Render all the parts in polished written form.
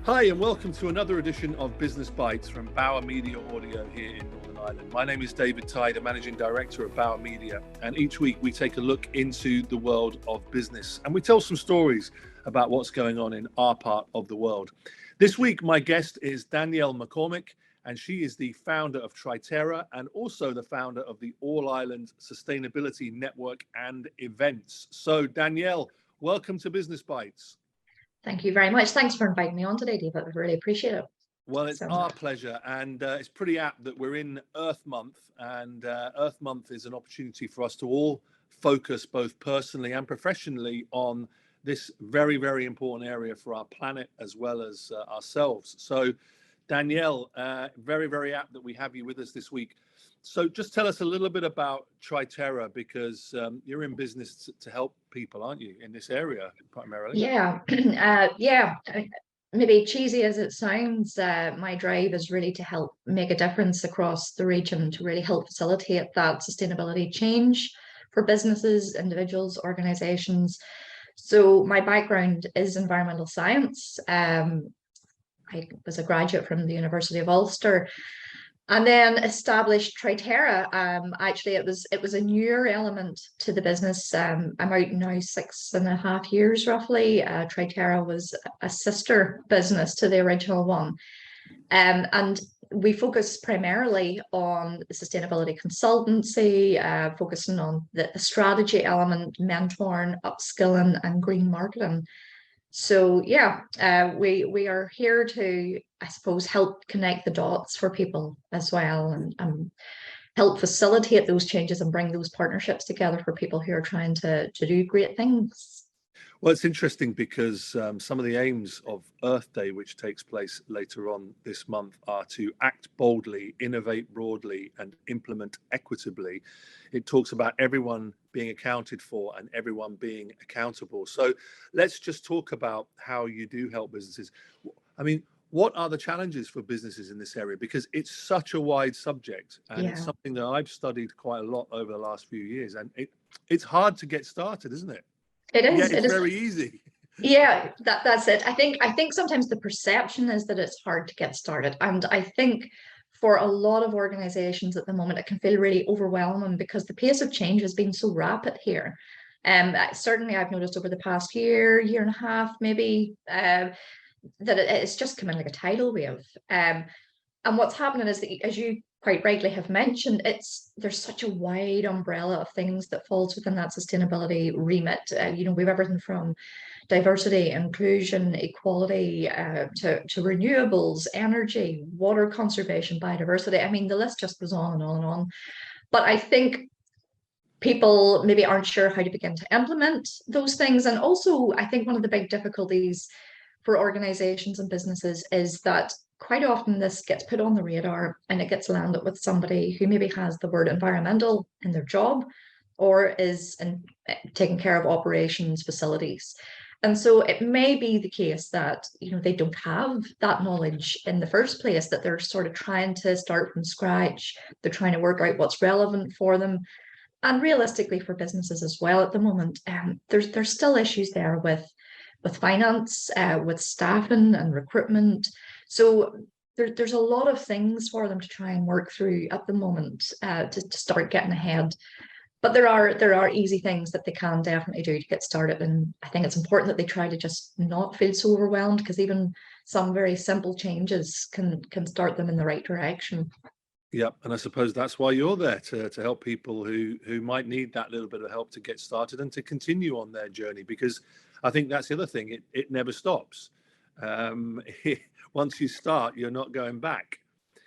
Hi, and welcome to another edition of Business Bites from Bauer Media Audio here in Northern Ireland. My name is David Tighe, the Managing Director of Bauer Media, and each week we take a look into the world of business and we tell some stories about what's going on in our part of the world. This week, my guest is Danielle McCormick, and she is the founder of Triterra and also the founder of the All Ireland Sustainability Network and Events. So, Danielle, welcome to Business Bites. Thank you very much. Thanks for inviting me on today, David. I really appreciate it. Well, it's our pleasure, and it's pretty apt that we're in Earth Month, and Earth Month is an opportunity for us to all focus both personally and professionally on this very, very important area for our planet as well as ourselves. So, Danielle, very, very apt that we have you with us this week. So just tell us a little bit about Triterra, because you're in business to help people, aren't you, in this area primarily? Yeah, maybe cheesy as it sounds, my drive is really to help make a difference across the region, to really help facilitate that sustainability change for businesses, individuals, organizations. So my background is environmental science. I was a graduate from the University of Ulster, and then established Triterra. Actually, it was a newer element to the business. I'm out now 6.5 years roughly. Triterra was a sister business to the original one, and we focus primarily on the sustainability consultancy, focusing on the strategy element, mentoring, upskilling, and green marketing. So yeah, we are here to, I suppose, help connect the dots for people as well, and help facilitate those changes and bring those partnerships together for people who are trying to do great things. Well, it's interesting because some of the aims of Earth Day, which takes place later on this month, are to act boldly, innovate broadly, and implement equitably. It talks about everyone being accounted for and everyone being accountable. So let's just talk about how you do help businesses. I mean, what are the challenges for businesses in this area? Because it's such a wide subject, and it's something that I've studied quite a lot over the last few years. And it's hard to get started, isn't it? It is. Yeah, it's very easy. Yeah, that's it. I think sometimes the perception is that it's hard to get started. And I think for a lot of organizations at the moment, it can feel really overwhelming because the pace of change has been so rapid here. Certainly I've noticed over the past year and a half, maybe, that it's just come in like a tidal wave. And what's happening is that, as you quite rightly have mentioned, there's such a wide umbrella of things that falls within that sustainability remit. We've everything from diversity, inclusion, equality, to renewables, energy, water conservation, biodiversity. I mean, the list just goes on and on and on. But I think people maybe aren't sure how to begin to implement those things. And also, I think one of the big difficulties for organizations and businesses is that quite often this gets put on the radar and it gets landed with somebody who maybe has the word environmental in their job or is taking care of operations facilities. And so it may be the case that, they don't have that knowledge in the first place, that they're sort of trying to start from scratch. They're trying to work out what's relevant for them. And realistically for businesses as well at the moment, there's still issues there with finance, with staffing and recruitment. So there's a lot of things for them to try and work through at the moment, to start getting ahead. But there are easy things that they can definitely do to get started. And I think it's important that they try to just not feel so overwhelmed, because even some very simple changes can start them in the right direction. Yeah, and I suppose that's why you're there, to help people who might need that little bit of help to get started and to continue on their journey, because I think that's the other thing. It never stops. Once you start, you're not going back.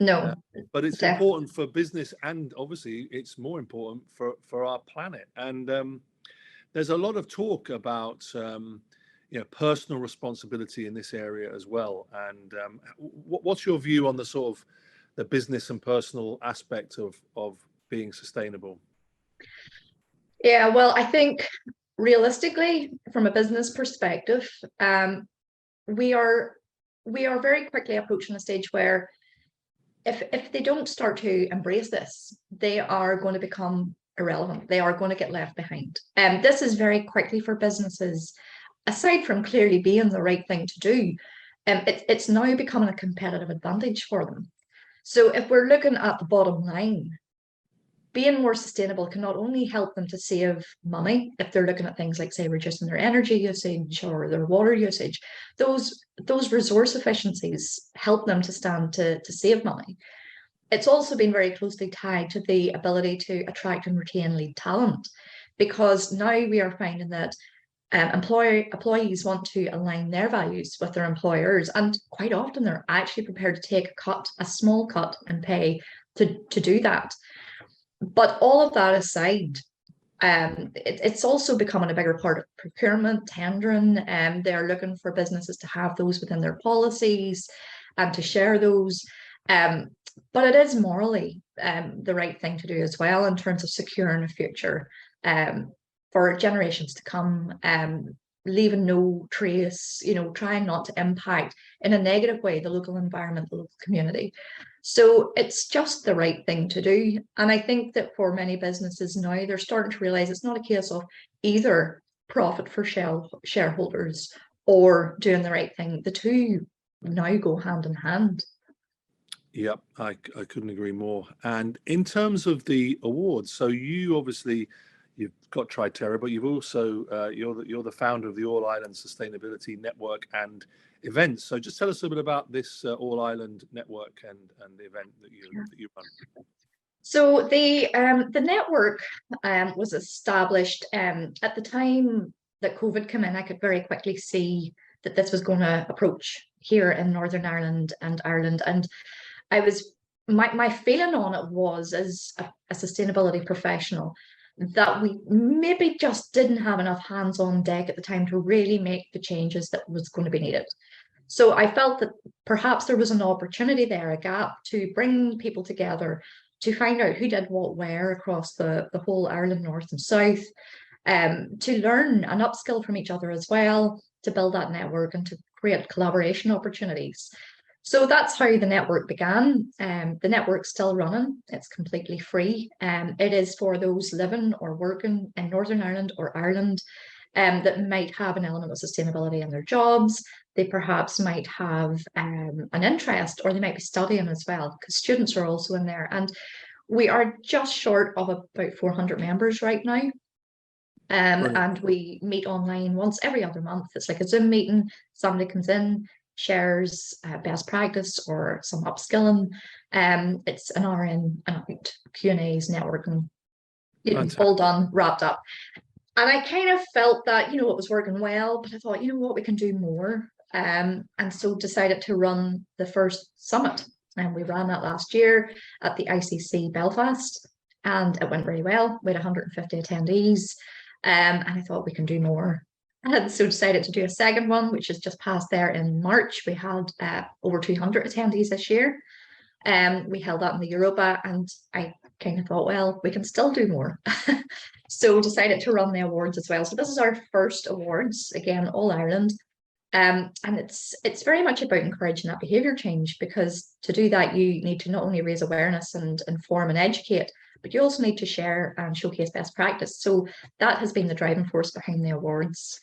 No, but it's important for business, and obviously it's more important for our planet. And there's a lot of talk about personal responsibility in this area as well. And what's your view on the sort of the business and personal aspect of being sustainable? Yeah, well, I think realistically, from a business perspective, we are very quickly approaching a stage where if they don't start to embrace this, they are going to become irrelevant. They are going to get left behind. This is very quickly for businesses, aside from clearly being the right thing to do, it's now becoming a competitive advantage for them. So if we're looking at the bottom line, being more sustainable can not only help them to save money if they're looking at things like, say, reducing their energy usage or their water usage. Those resource efficiencies help them to stand to save money. It's also been very closely tied to the ability to attract and retain lead talent, because now we are finding that employees want to align their values with their employers, and quite often they're actually prepared to take a small cut in pay to do that. But all of that aside, it's also becoming a bigger part of procurement, tendering, and they're looking for businesses to have those within their policies and to share those. But it is morally the right thing to do as well, in terms of securing a future for generations to come, leaving no trace, trying not to impact in a negative way the local environment, the local community. So it's just the right thing to do. And I think that for many businesses now, they're starting to realize it's not a case of either profit for shareholders or doing the right thing. The two now go hand in hand. Yep, I couldn't agree more. And in terms of the awards, so you obviously, you've got Triterra, but you've also you're the founder of the All Ireland Sustainability Network and events. So just tell us a bit about this All Ireland Network and the event that you run. So the network was established at the time that COVID came in. I could very quickly see that this was going to approach here in Northern Ireland and Ireland, and I was my feeling on it was, as a sustainability professional, that we maybe just didn't have enough hands on deck at the time to really make the changes that was going to be needed. So I felt that perhaps there was an opportunity there, a gap, to bring people together to find out who did what where across the whole Ireland, north and south, to learn and upskill from each other as well, to build that network and to create collaboration opportunities. So that's how the network began. The network's still running. It's completely free. It is for those living or working in Northern Ireland or Ireland that might have an element of sustainability in their jobs. They perhaps might have an interest, or they might be studying as well, because students are also in there. And we are just short of about 400 members right now. And we meet online once every other month. It's like a Zoom meeting. Somebody comes in, shares best practice or some upskilling. It's an hour in and out, Q&As, networking, all done, wrapped up. And I kind of felt that, it was working well, but I thought, what, we can do more. And so decided to run the first summit. And we ran that last year at the ICC Belfast, and it went really well. We had 150 attendees, and I thought we can do more. And so decided to do a second one, which is just passed there in March. We had over 200 attendees this year. We held that in the Europa, and I kind of thought, well, we can still do more. So decided to run the awards as well. So this is our first awards, again, All Ireland. And it's very much about encouraging that behaviour change, because to do that, you need to not only raise awareness and inform and educate, but you also need to share and showcase best practice. So that has been the driving force behind the awards.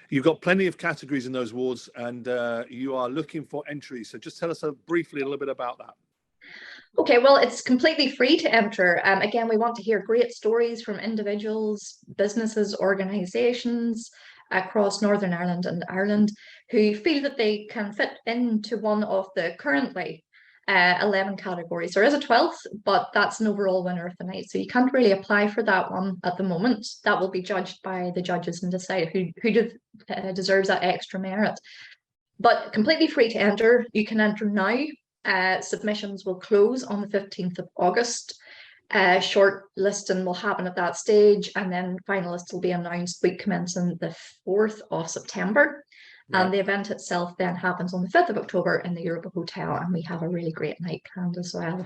You've got plenty of categories in those awards, and you are looking for entries. So just tell us briefly a little bit about that. Okay, well, it's completely free to enter. Again, we want to hear great stories from individuals, businesses, organisations across Northern Ireland and Ireland who feel that they can fit into one of the currently 11 categories. There is a 12th, but that's an overall winner of the night. So you can't really apply for that one at the moment. That will be judged by the judges and decide who deserves that extra merit. But completely free to enter. You can enter now. Submissions will close on the 15th of August. Short listing will happen at that stage, and then finalists will be announced week commencing the 4th of September. Right. And the event itself then happens on the 5th of October in the Europa Hotel, and we have a really great night planned as well.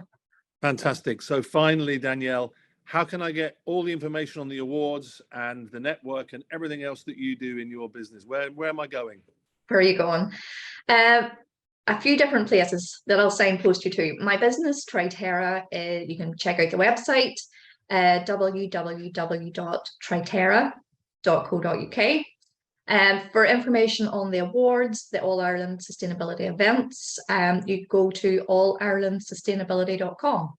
Fantastic. So finally, Danielle, how can I get all the information on the awards and the network and everything else that you do in your business? Where am I going? Where are you going? A few different places that I'll signpost you to. My business, Triterra, you can check out the website, www.triterra.co.uk. For information on the awards, the All Ireland Sustainability events, you go to allirelandsustainability.com.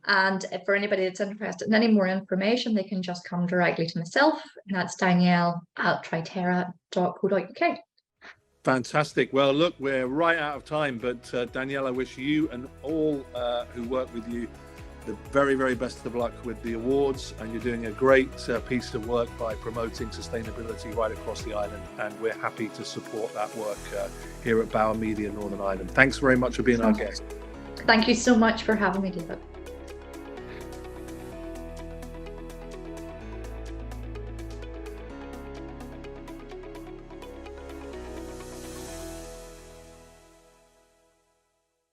And for anybody that's interested in any more information, they can just come directly to myself, and that's Danielle at triterra.co.uk. Fantastic. Well, look, we're right out of time, but Danielle, I wish you and all who work with you the very, very best of luck with the awards, and you're doing a great piece of work by promoting sustainability right across the island, and we're happy to support that work here at Bauer Media Northern Ireland. Thanks very much for being our guest. Thank you so much for having me, David.